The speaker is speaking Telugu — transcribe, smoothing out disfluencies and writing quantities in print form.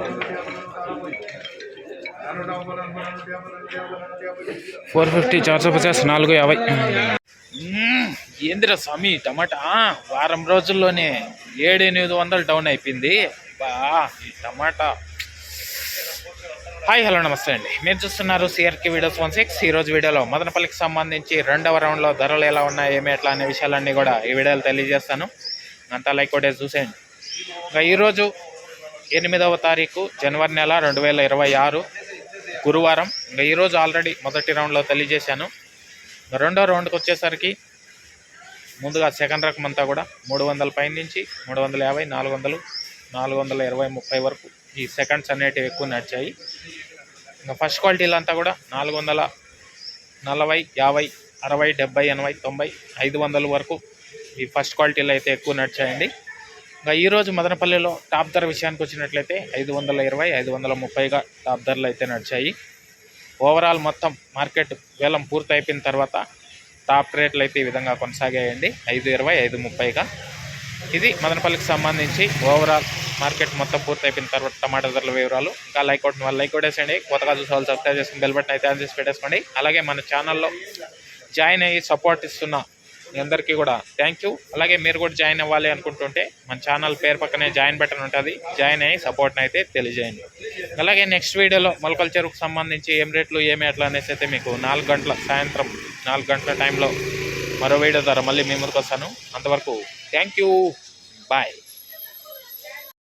450 450 450. ఏందిరా స్వామి టమాటా వారం రోజుల్లోనే 700-800 డౌన్ అయిపోయింది బా ఈ టమాటా. హాయ్ హలో నమస్తే అండి, మీరు చూస్తున్నారు సిఆర్కే వీడియోస్ 16. ఈరోజు వీడియోలో మదనపల్లికి సంబంధించి 2వ రౌండ్లో ధరలు ఎలా ఉన్నాయి ఏమి ఎట్లా అనే విషయాలన్నీ కూడా ఈ వీడియోలో తెలియజేస్తాను. అంతా లైక్ కొట్టేసి చూసేయండి. ఇంకా ఈరోజు 8వ తారీఖు జనవరి నెల 2026 గురువారం. ఇంకా ఈరోజు ఆల్రెడీ మొదటి రౌండ్లో తెలియజేశాను. రెండో రౌండ్కి వచ్చేసరికి ముందుగా సెకండ్ రకం అంతా కూడా 300 పై నుంచి 350, 400, 420, 30 వరకు ఈ సెకండ్స్ అనేటివి ఎక్కువ నడిచాయి. ఇంకా ఫస్ట్ క్వాలిటీలు అంతా కూడా 440, 50, 60, 70, 80, 90, 500 వరకు ఈ ఫస్ట్ క్వాలిటీలు అయితే ఎక్కువ నడిచాయండి. ఇంకా ఈరోజు మదనపల్లిలో టాప్ ధర విషయానికి వచ్చినట్లయితే 520, 530గా టాప్ ధరలు అయితే నడిచాయి. ఓవరాల్ మొత్తం మార్కెట్ వేలం పూర్తి అయిపోయిన తర్వాత టాప్ రేట్లు అయితే ఈ విధంగా కొనసాగాయండి, 520, 530గా. ఇది మదనపల్లికి సంబంధించి ఓవరాల్ మార్కెట్ మొత్తం పూర్తి అయిపోయిన తర్వాత టమాటా ధరల వివరాలు. ఇంకా లైక్ కొట్టిన వాళ్ళు లైక్ కొట్టేసండి, కొత్తగా చూసే వాళ్ళు సబ్స్క్రైబ్ చేసుకుని బెల్ బటన్ అయితే ఆన్ చేసి పెట్టేసుకోండి. అలాగే మన ఛానల్లో జాయిన్ అయ్యి సపోర్ట్ ఇస్తున్న మీ అందరికీ కూడా థ్యాంక్ యూ. అలాగే మీరు కూడా జాయిన్ అవ్వాలి అనుకుంటుంటే మన ఛానల్ పేరు పక్కనే జాయిన్ బటన్ ఉంటుంది, జాయిన్ అయ్యి సపోర్ట్ని అయితే తెలియజేయండి. అలాగే నెక్స్ట్ వీడియోలో మొలకల చెరువుకు సంబంధించి ఏం రేట్లు ఏమి ఎట్లా అనేసి అయితే మీకు 4 గంటల సాయంత్రం 4 గంటల టైంలో మరో వీడియో ద్వారా మళ్ళీ మీ ముందుకు వస్తాను. అంతవరకు థ్యాంక్ యూ, బాయ్.